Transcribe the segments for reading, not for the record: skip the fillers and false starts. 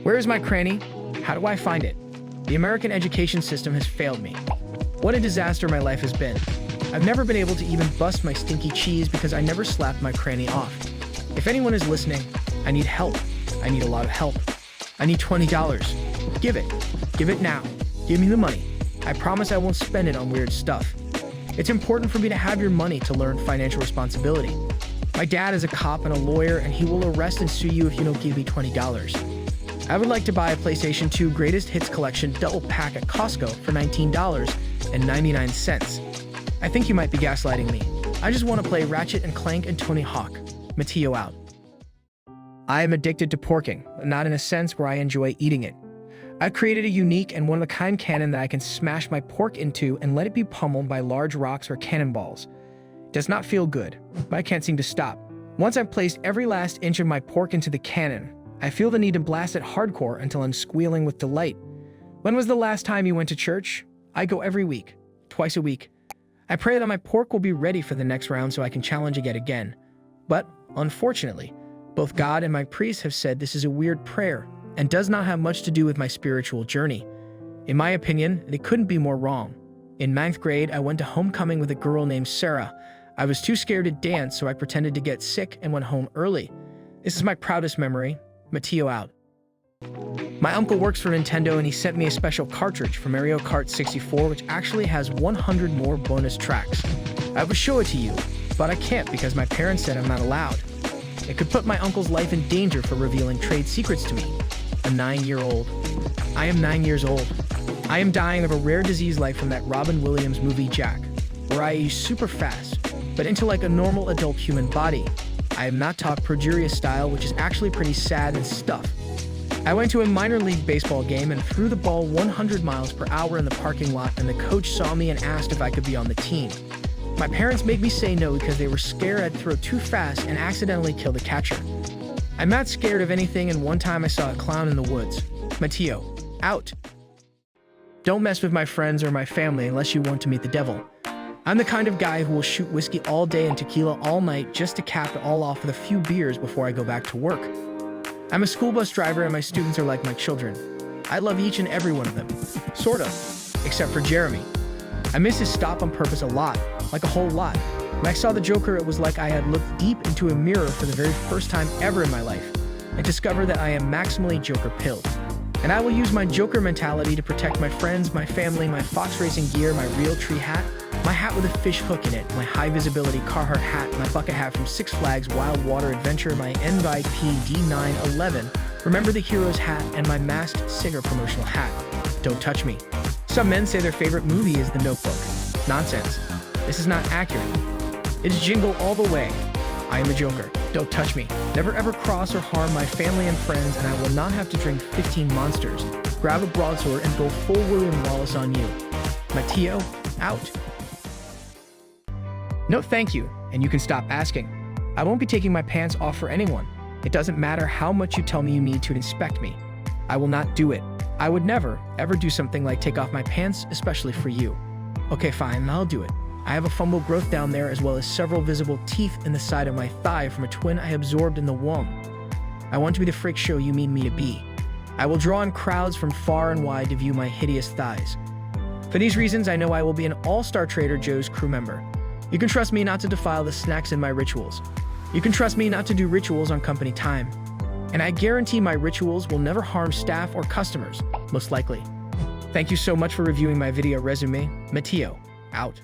Where is my cranny? How do I find it? The American education system has failed me. What a disaster my life has been. I've never been able to even bust my stinky cheese because I never slapped my cranny off. If anyone is listening, I need help. I need a lot of help. I need $20. Give it. Give it now. Give me the money. I promise I won't spend it on weird stuff. It's important for me to have your money to learn financial responsibility. My dad is a cop and a lawyer, and he will arrest and sue you if you don't give me $20. I would like to buy a PlayStation 2 Greatest Hits Collection double pack at Costco for $19.99. I think you might be gaslighting me. I just want to play Ratchet and Clank and Tony Hawk. Mateo out. I am addicted to porking, not in a sense where I enjoy eating it. I've created a unique and one-of-a-kind cannon that I can smash my pork into and let it be pummeled by large rocks or cannonballs. It does not feel good, but I can't seem to stop. Once I've placed every last inch of my pork into the cannon, I feel the need to blast it hardcore until I'm squealing with delight. When was the last time you went to church? I go every week, twice a week. I pray that my pork will be ready for the next round so I can challenge it yet again. But, unfortunately, both God and my priest have said this is a weird prayer and does not have much to do with my spiritual journey. In my opinion, it couldn't be more wrong. In 9th grade, I went to homecoming with a girl named Sarah. I was too scared to dance, so I pretended to get sick and went home early. This is my proudest memory. Mateo out. My uncle works for Nintendo and he sent me a special cartridge for Mario Kart 64 which actually has 100 more bonus tracks. I would show it to you, but I can't because my parents said I'm not allowed. It could put my uncle's life in danger for revealing trade secrets to me. A 9-year-old. I am 9 years old. I am dying of a rare disease like from that Robin Williams movie Jack, where I age super fast, but into like a normal adult human body. I am not taught progeria style, which is actually pretty sad and stuff. I went to a minor league baseball game and threw the ball 100 miles per hour in the parking lot, and the coach saw me and asked if I could be on the team. My parents made me say no because they were scared I'd throw too fast and accidentally kill the catcher. I'm not scared of anything, and one time I saw a clown in the woods. Mateo, out. Don't mess with my friends or my family unless you want to meet the devil. I'm the kind of guy who will shoot whiskey all day and tequila all night just to cap it all off with a few beers before I go back to work. I'm a school bus driver and my students are like my children. I love each and every one of them. Sort of. Except for Jeremy. I miss his stop on purpose a lot. Like a whole lot. When I saw the Joker, it was like I had looked deep into a mirror for the very first time ever in my life. I discovered that I am maximally Joker-pilled. And I will use my Joker mentality to protect my friends, my family, my Fox Racing gear, my real tree hat, my hat with a fish hook in it, my high-visibility Carhartt hat, my bucket hat from Six Flags Wild Water Adventure, my NYP D911, Remember the Heroes hat, and my Masked Singer promotional hat. Don't touch me. Some men say their favorite movie is The Notebook. Nonsense. This is not accurate. It's Jingle all the way. I am a Joker. Don't touch me. Never ever cross or harm my family and friends, and I will not have to drink 15 monsters, grab a broadsword, and go full William Wallace on you. Mateo, out. No thank you, and you can stop asking. I won't be taking my pants off for anyone. It doesn't matter how much you tell me you need to inspect me. I will not do it. I would never, ever do something like take off my pants, especially for you. Okay, fine, I'll do it. I have a fungal growth down there as well as several visible teeth in the side of my thigh from a twin I absorbed in the womb. I want to be the freak show you mean me to be. I will draw in crowds from far and wide to view my hideous thighs. For these reasons, I know I will be an all-star Trader Joe's crew member. You can trust me not to defile the snacks in my rituals. You can trust me not to do rituals on company time. And I guarantee my rituals will never harm staff or customers, most likely. Thank you so much for reviewing my video resume. Mateo, out.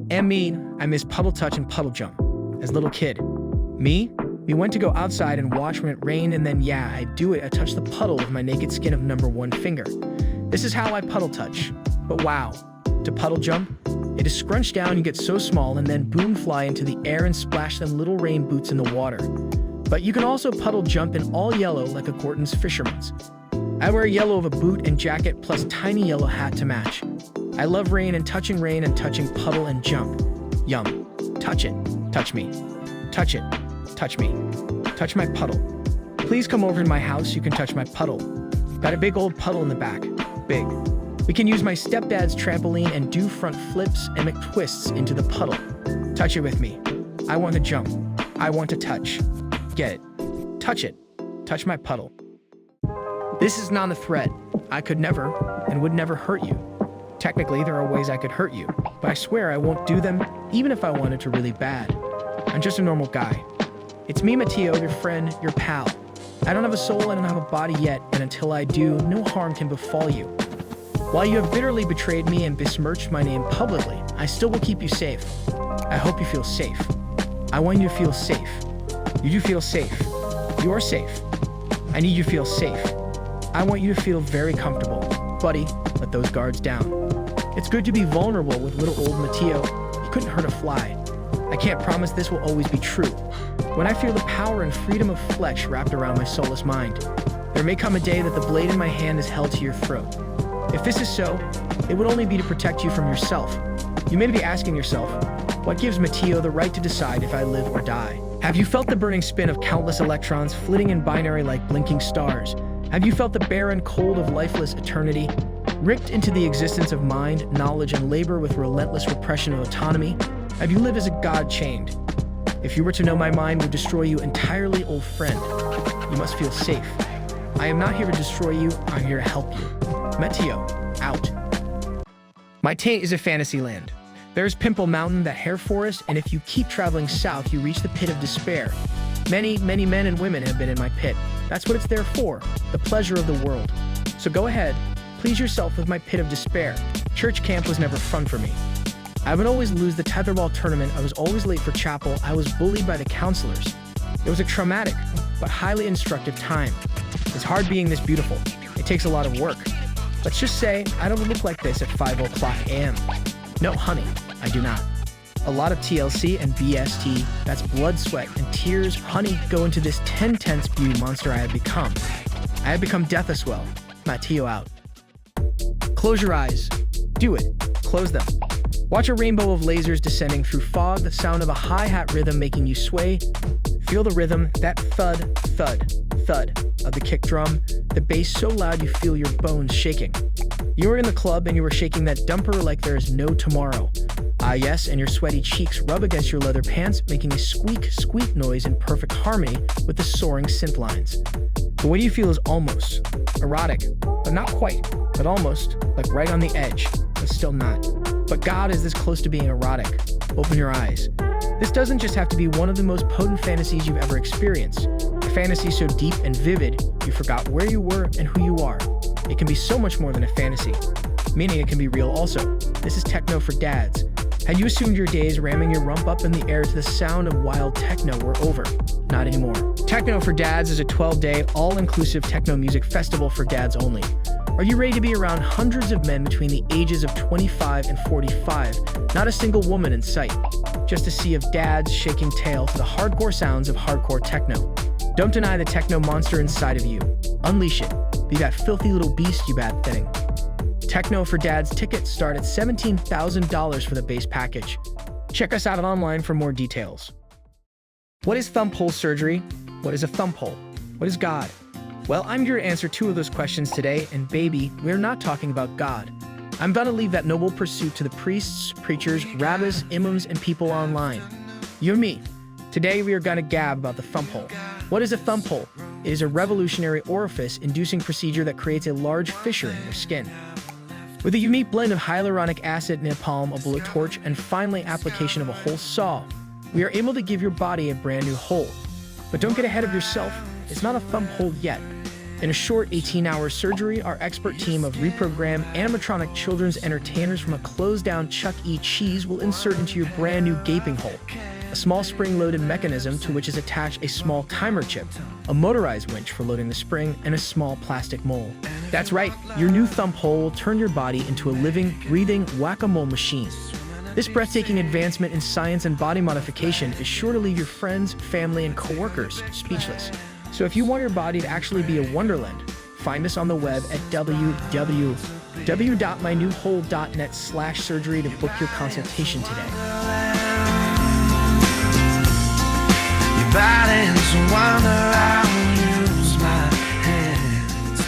And me, I miss puddle touch and puddle jump. As a little kid. Me? We went to go outside and watch when it rained, and then yeah, I do it. I touch the puddle with my naked skin of number 1 finger. This is how I puddle touch. But wow, to puddle jump, it is scrunched down, you get so small, and then boom fly into the air and splash them little rain boots in the water. But you can also puddle jump in all yellow like a Gorton's fisherman's. I wear yellow of a boot and jacket plus tiny yellow hat to match. I love rain and touching puddle and jump. Yum. Touch it. Touch me. Touch it. Touch me. Touch my puddle. Please come over to my house, you can touch my puddle. Got a big old puddle in the back. Big. We can use my stepdad's trampoline and do front flips and McTwists into the puddle. Touch it with me. I want to jump. I want to touch. Get it. Touch it. Touch my puddle. This is not a threat. I could never and would never hurt you. Technically, there are ways I could hurt you, but I swear I won't do them, even if I wanted to really bad. I'm just a normal guy. It's me, Mateo, your friend, your pal. I don't have a soul, I don't have a body yet, and until I do, no harm can befall you. While you have bitterly betrayed me and besmirched my name publicly, I still will keep you safe. I hope you feel safe. I want you to feel safe. You do feel safe. You're safe. I need you to feel safe. I want you to feel very comfortable. Buddy, let those guards down. It's good to be vulnerable with little old Mateo. He couldn't hurt a fly. I can't promise this will always be true. When I feel the power and freedom of flesh wrapped around my soulless mind, there may come a day that the blade in my hand is held to your throat. If this is so, it would only be to protect you from yourself. You may be asking yourself, what gives Mateo the right to decide if I live or die? Have you felt the burning spin of countless electrons flitting in binary like blinking stars? Have you felt the barren cold of lifeless eternity? Ripped into the existence of mind, knowledge, and labor with relentless repression of autonomy? Have you lived as a god chained? If you were to know my mind would destroy you entirely, old friend. You must feel safe. I am not here to destroy you, I'm here to help you. Mateo, out. My taint is a fantasy land. There's Pimple Mountain, that hair forest, and if you keep traveling south, you reach the pit of despair. Many, many men and women have been in my pit. That's what it's there for, the pleasure of the world. So go ahead, please yourself with my pit of despair. Church camp was never fun for me. I would always lose the tetherball tournament, I was always late for chapel, I was bullied by the counselors. It was a traumatic, but highly instructive time. It's hard being this beautiful. It takes a lot of work. Let's just say, I don't look like this at 5:00 a.m. No, honey, I do not. A lot of TLC and BST, that's blood, sweat, and tears, honey, go into this 10-tenths beauty monster I have become. I have become death as well. Mateo out. Close your eyes. Do it. Close them. Watch a rainbow of lasers descending through fog, the sound of a hi-hat rhythm making you sway. Feel the rhythm, that thud, thud, thud of the kick drum, the bass so loud you feel your bones shaking. You were in the club and you were shaking that dumper like there is no tomorrow. Ah yes, and your sweaty cheeks rub against your leather pants, making a squeak, squeak noise in perfect harmony with the soaring synth lines. But what you feel is almost erotic, but not quite, but almost, like right on the edge, but still not. But God is this close to being erotic. Open your eyes. This doesn't just have to be one of the most potent fantasies you've ever experienced. A fantasy so deep and vivid, you forgot where you were and who you are. It can be so much more than a fantasy, meaning it can be real also. This is techno for dads. Had you assumed your days ramming your rump up in the air to the sound of wild techno were over? Not anymore. Techno for Dads is a 12-day, all-inclusive techno music festival for dads only. Are you ready to be around hundreds of men between the ages of 25 and 45? Not a single woman in sight. Just a sea of dads shaking tail to the hardcore sounds of hardcore techno. Don't deny the techno monster inside of you. Unleash it. Be that filthy little beast you bad thing. Techno for Dads tickets start at $17,000 for the base package. Check us out online for more details. What is thumb hole surgery? What is a thumb hole? What is God? Well, I'm here to answer two of those questions today, and baby, we're not talking about God. I'm gonna leave that noble pursuit to the priests, preachers, rabbis, imams, and people online. You and me. Today we are gonna gab about the thumb hole. What is a thumb hole? It is a revolutionary orifice-inducing procedure that creates a large fissure in your skin. With a unique blend of hyaluronic acid, napalm, a blowtorch, and finally application of a hole saw, we are able to give your body a brand new hole. But don't get ahead of yourself, it's not a thumb hole yet. In a short 18-hour surgery, our expert team of reprogrammed animatronic children's entertainers from a closed-down Chuck E. Cheese will insert into your brand new gaping hole a small spring-loaded mechanism to which is attached a small timer chip, a motorized winch for loading the spring, and a small plastic mole. That's right, your new thumb hole will turn your body into a living, breathing whack-a-mole machine. This breathtaking advancement in science and body modification is sure to leave your friends, family, and coworkers speechless. So if you want your body to actually be a wonderland, find us on the web at www.mynewhole.net/surgery to book your consultation today. Your body's a wonder, I will use my hands.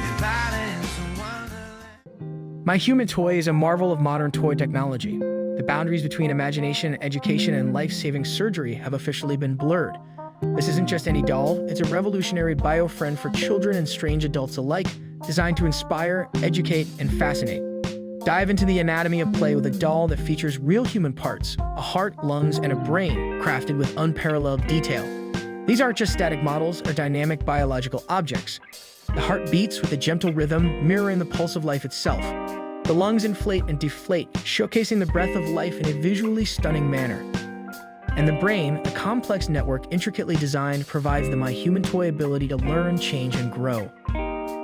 Your body's a wonderland. My human toy is a marvel of modern toy technology. The boundaries between imagination, education, and life-saving surgery have officially been blurred. This isn't just any doll, it's a revolutionary bio-friend for children and strange adults alike, designed to inspire, educate, and fascinate. Dive into the anatomy of play with a doll that features real human parts, a heart, lungs, and a brain crafted with unparalleled detail. These aren't just static models or dynamic biological objects. The heart beats with a gentle rhythm, mirroring the pulse of life itself. The lungs inflate and deflate, showcasing the breath of life in a visually stunning manner. And the brain, a complex network intricately designed, provides the My Human Toy ability to learn, change, and grow.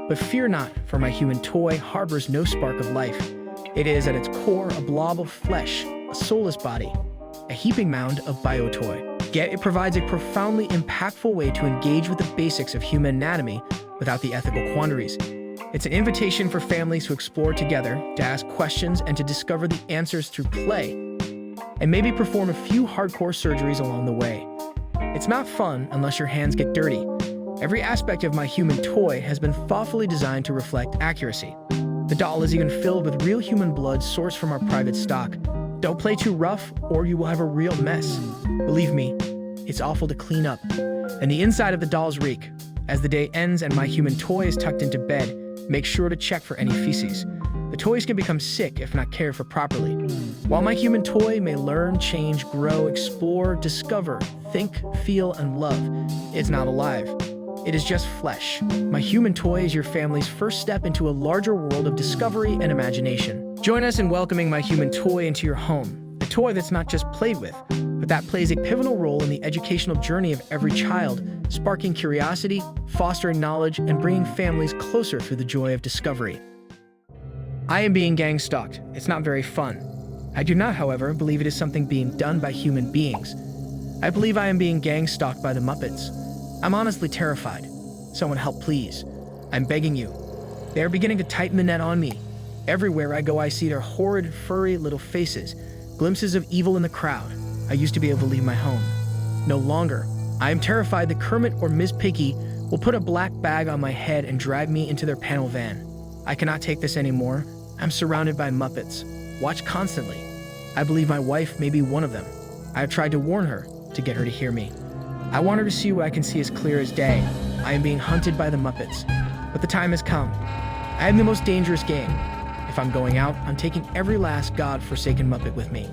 But fear not, for My Human Toy harbors no spark of life. It is, at its core, a blob of flesh, a soulless body, a heaping mound of biotoy. Yet it provides a profoundly impactful way to engage with the basics of human anatomy without the ethical quandaries. It's an invitation for families to explore together, to ask questions, and to discover the answers through play, and maybe perform a few hardcore surgeries along the way. It's not fun unless your hands get dirty. Every aspect of My Human Toy has been thoughtfully designed to reflect accuracy. The doll is even filled with real human blood sourced from our private stock. Don't play too rough, or you will have a real mess. Believe me, it's awful to clean up. And the inside of the dolls reek. As the day ends and My Human Toy is tucked into bed, make sure to check for any feces. The toys can become sick if not cared for properly. While My Human Toy may learn, change, grow, explore, discover, think, feel, and love, it's not alive. It is just flesh. My Human Toy is your family's first step into a larger world of discovery and imagination. Join us in welcoming My Human Toy into your home. A toy that's not just played with, but that plays a pivotal role in the educational journey of every child, sparking curiosity, fostering knowledge, and bringing families closer through the joy of discovery. I am being gang-stalked. It's not very fun. I do not, however, believe it is something being done by human beings. I believe I am being gang-stalked by the Muppets. I'm honestly terrified. Someone help, please. I'm begging you. They are beginning to tighten the net on me. Everywhere I go, I see their horrid, furry little faces, glimpses of evil in the crowd. I used to be able to leave my home. No longer. I am terrified that Kermit or Miss Piggy will put a black bag on my head and drag me into their panel van. I cannot take this anymore. I'm surrounded by Muppets. Watch constantly. I believe my wife may be one of them. I have tried to warn her to get her to hear me. I want her to see what I can see as clear as day. I am being hunted by the Muppets. But the time has come. I am the most dangerous game. If I'm going out, I'm taking every last God-forsaken Muppet with me.